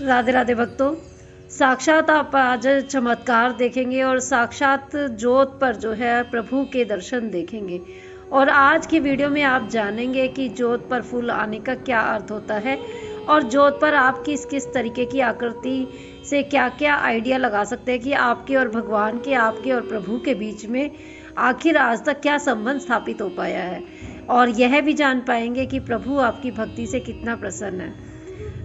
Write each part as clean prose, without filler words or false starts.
राधे राधे भक्तों, साक्षात आप आज चमत्कार देखेंगे और साक्षात ज्योत पर जो है प्रभु के दर्शन देखेंगे। और आज की वीडियो में आप जानेंगे कि ज्योत पर फूल आने का क्या अर्थ होता है और ज्योत पर आप किस किस तरीके की आकृति से क्या क्या आइडिया लगा सकते हैं कि आपके और भगवान के, आपके और प्रभु के बीच में आखिर आज तक क्या संबंध स्थापित हो पाया है। और यह भी जान पाएंगे कि प्रभु आपकी भक्ति से कितना प्रसन्न है।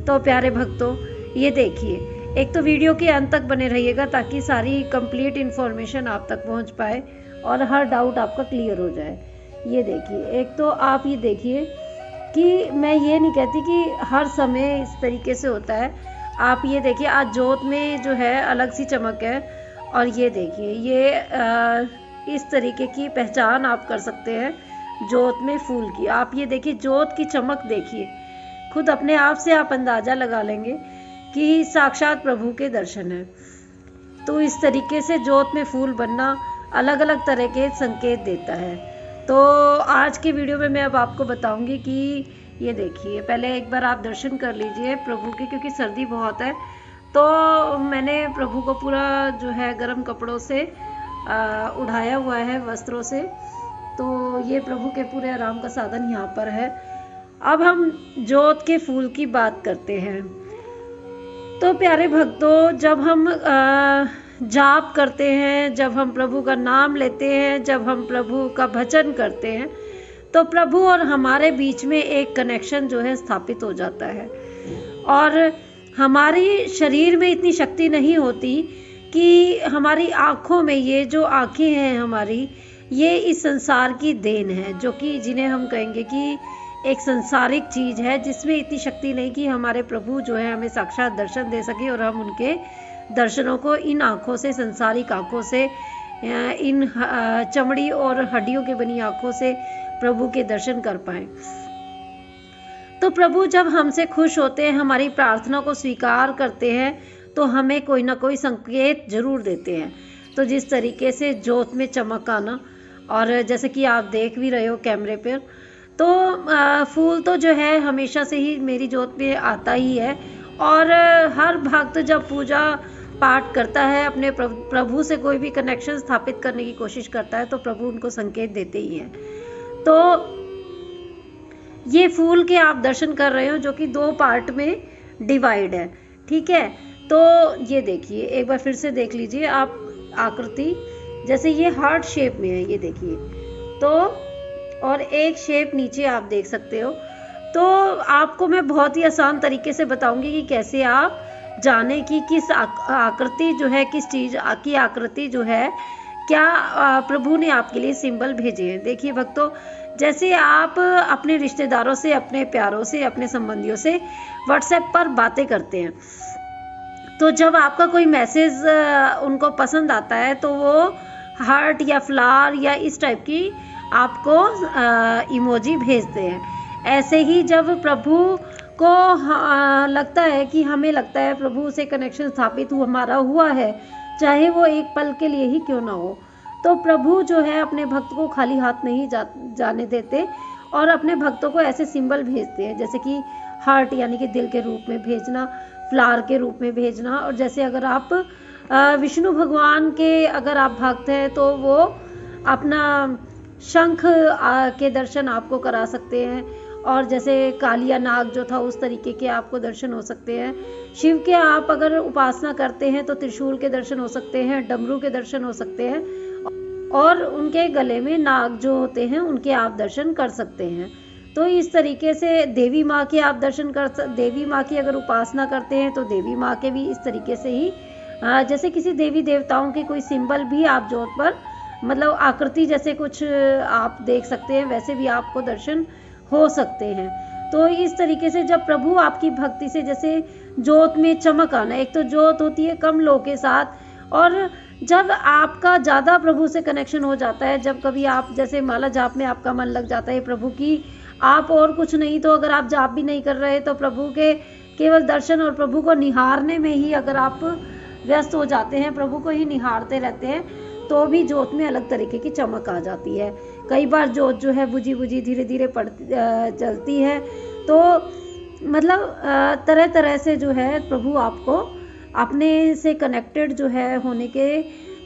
तो प्यारे भक्तों, ये देखिए, एक तो वीडियो के अंत तक बने रहिएगा ताकि सारी कंप्लीट इन्फॉर्मेशन आप तक पहुंच पाए और हर डाउट आपका क्लियर हो जाए। ये देखिए, एक तो आप ये देखिए कि मैं ये नहीं कहती कि हर समय इस तरीके से होता है। आप ये देखिए, आज ज्योत में जो है अलग सी चमक है। और ये देखिए, ये इस तरीके की पहचान आप कर सकते हैं ज्योत में फूल की। आप ये देखिए, ज्योत की चमक देखिए, खुद अपने आप से आप अंदाज़ा लगा लेंगे कि साक्षात प्रभु के दर्शन है। तो इस तरीके से ज्योत में फूल बनना अलग अलग तरह के संकेत देता है। तो आज की वीडियो में मैं अब आपको बताऊंगी कि ये देखिए, पहले एक बार आप दर्शन कर लीजिए प्रभु के, क्योंकि सर्दी बहुत है। तो मैंने प्रभु को पूरा जो है गर्म कपड़ों से उड़ाया हुआ है, वस्त्रों से। तो ये प्रभु के पूरे आराम का साधन यहाँ पर है। अब हम ज्योत के फूल की बात करते हैं। तो प्यारे भक्तों, जब हम जाप करते हैं, जब हम प्रभु का नाम लेते हैं, जब हम प्रभु का भजन करते हैं, तो प्रभु और हमारे बीच में एक कनेक्शन जो है स्थापित हो जाता है। और हमारी शरीर में इतनी शक्ति नहीं होती कि हमारी आँखों में, ये जो आँखें हैं हमारी, ये इस संसार की देन है, जो कि जिन्हें हम कहेंगे कि एक संसारिक चीज़ है, जिसमें इतनी शक्ति नहीं कि हमारे प्रभु जो है हमें साक्षात दर्शन दे सके और हम उनके दर्शनों को इन आँखों से, संसारिक आँखों से, इन चमड़ी और हड्डियों के बनी आँखों से प्रभु के दर्शन कर पाए। तो प्रभु जब हमसे खुश होते हैं, हमारी प्रार्थना को स्वीकार करते हैं, तो हमें कोई ना कोई संकेत जरूर देते हैं। तो जिस तरीके से ज्योत में चमक आना, और जैसे कि आप देख भी रहे हो कैमरे पर, तो फूल तो जो है हमेशा से ही मेरी ज्योत में आता ही है। और हर भक्त जब पूजा पाठ करता है, अपने प्रभु से कोई भी कनेक्शन स्थापित करने की कोशिश करता है, तो प्रभु उनको संकेत देते ही हैं। तो ये फूल के आप दर्शन कर रहे हो, जो कि 2 पार्ट में डिवाइड है, ठीक है। तो ये देखिए, एक बार फिर से देख लीजिए आप आकृति, जैसे ये हार्ट शेप में है, ये देखिए। तो और एक शेप नीचे आप देख सकते हो। तो आपको मैं बहुत ही आसान तरीके से बताऊंगी कि कैसे आप जाने कि किस आकृति जो है, किस चीज़ की आकृति जो है, क्या प्रभु ने आपके लिए सिंबल भेजे हैं। देखिए भक्तों, जैसे आप अपने रिश्तेदारों से, अपने प्यारों से, अपने संबंधियों से व्हाट्सएप पर बातें करते हैं, तो जब आपका कोई मैसेज उनको पसंद आता है, तो वो हार्ट या फ्लावर या इस टाइप की आपको इमोजी भेजते हैं। ऐसे ही जब प्रभु को लगता है कि हमें लगता है प्रभु से कनेक्शन स्थापित हमारा हुआ है, चाहे वो एक पल के लिए ही क्यों ना हो, तो प्रभु जो है अपने भक्त को खाली हाथ नहीं जाने देते और अपने भक्तों को ऐसे सिंबल भेजते हैं, जैसे कि हार्ट यानी कि दिल के रूप में भेजना, फ्लावर के रूप में भेजना। और जैसे अगर आप विष्णु भगवान के अगर आप भक्त हैं, तो वो अपना शंख के दर्शन आपको करा सकते हैं। और जैसे कालिया नाग जो था, उस तरीके के आपको दर्शन हो सकते हैं। शिव के आप अगर उपासना करते हैं, तो त्रिशूल के दर्शन हो सकते हैं, डमरू के दर्शन हो सकते हैं, और उनके गले में नाग जो होते हैं उनके आप दर्शन कर सकते हैं। तो इस तरीके से देवी माँ के आप दर्शन देवी माँ की अगर उपासना करते हैं, तो देवी माँ के भी इस तरीके से ही, जैसे किसी देवी देवताओं के कोई सिंबल भी आप ज्योत पर, मतलब आकृति जैसे कुछ आप देख सकते हैं, वैसे भी आपको दर्शन हो सकते हैं। तो इस तरीके से जब प्रभु आपकी भक्ति से, जैसे ज्योत में चमक आना, एक तो ज्योत होती है कम लो के साथ, और जब आपका ज़्यादा प्रभु से कनेक्शन हो जाता है, जब कभी आप जैसे माला जाप में आपका मन लग जाता है प्रभु की, आप और कुछ नहीं तो अगर आप जाप भी नहीं कर रहे, तो प्रभु के केवल दर्शन और प्रभु को निहारने में ही अगर आप व्यस्त हो जाते हैं, प्रभु को ही निहारते रहते हैं, तो भी ज्योत में अलग तरीके की चमक आ जाती है। कई बार ज्योत जो है बुझी बुझी धीरे धीरे जलती है। तो मतलब तरह तरह से जो है प्रभु आपको अपने से कनेक्टेड जो है होने के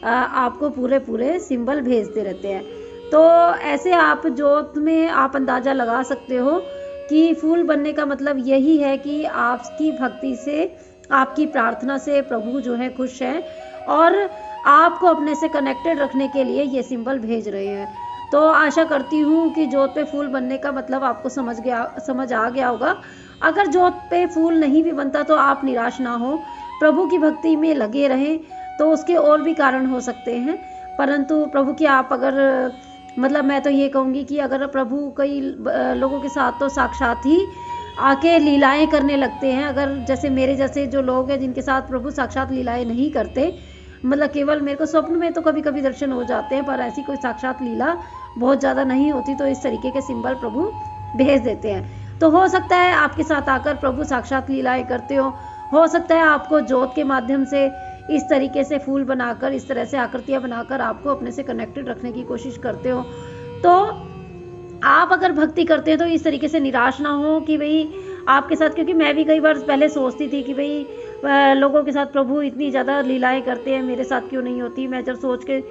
आपको पूरे पूरे सिंबल भेजते रहते हैं। तो ऐसे आप ज्योत में आप अंदाज़ा लगा सकते हो कि फूल बनने का मतलब यही है कि आपकी भक्ति से, आपकी प्रार्थना से प्रभु जो है खुश हैं और आपको अपने से कनेक्टेड रखने के लिए ये सिंबल भेज रहे हैं। तो आशा करती हूँ कि ज्योत पे फूल बनने का मतलब आपको समझ आ गया होगा। अगर ज्योत पे फूल नहीं भी बनता तो आप निराश ना हो, प्रभु की भक्ति में लगे रहें। तो उसके और भी कारण हो सकते हैं, परंतु प्रभु की आप अगर मतलब मैं तो ये कहूँगी कि अगर प्रभु कई लोगों के साथ तो साक्षात ही आके लीलाएं करने लगते हैं। अगर जैसे मेरे जैसे जो लोग हैं जिनके साथ प्रभु साक्षात लीलाएं नहीं करते, मतलब केवल मेरे को स्वप्न में तो कभी कभी दर्शन हो जाते हैं, पर ऐसी कोई साक्षात लीला बहुत ज़्यादा नहीं होती, तो इस तरीके के सिंबल प्रभु भेज देते हैं। तो हो सकता है आपके साथ आकर प्रभु साक्षात लीलाएं करते हो सकता है आपको ज्योत के माध्यम से इस तरीके से फूल बनाकर, इस तरह से आकृतियां बनाकर आपको अपने से कनेक्टेड रखने की कोशिश करते हो। तो आप अगर भक्ति करते हैं तो इस तरीके से निराश ना हो कि भाई आपके साथ, क्योंकि मैं भी कई बार पहले सोचती थी कि भाई लोगों के साथ प्रभु इतनी ज़्यादा लीलाएं करते हैं, मेरे साथ क्यों नहीं होती। मैं जब सोच के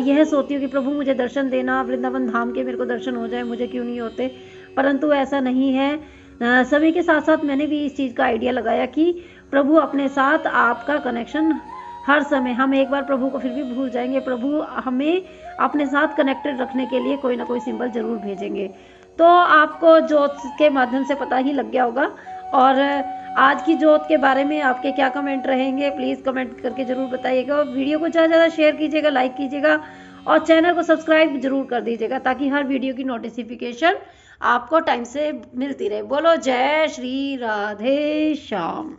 यह सोचती हूँ कि प्रभु मुझे दर्शन देना, वृंदावन धाम के मेरे को दर्शन हो जाए, मुझे क्यों नहीं होते, परंतु ऐसा नहीं है। सभी के साथ साथ मैंने भी इस चीज़ का आइडिया लगाया कि प्रभु अपने साथ आपका कनेक्शन हर समय, हम एक बार प्रभु को फिर भी भूल जाएंगे, प्रभु हमें अपने साथ कनेक्टेड रखने के लिए कोई ना कोई सिंबल जरूर भेजेंगे। तो आपको ज्योत के माध्यम से पता ही लग गया होगा। और आज की ज्योत के बारे में आपके क्या कमेंट रहेंगे, प्लीज़ कमेंट करके ज़रूर बताइएगा। वीडियो को ज़्यादा से ज़्यादा शेयर कीजिएगा, लाइक कीजिएगा और चैनल को सब्सक्राइब जरूर कर दीजिएगा ताकि हर वीडियो की नोटिफिकेशन आपको टाइम से मिलती रहे। बोलो जय श्री राधे श्याम।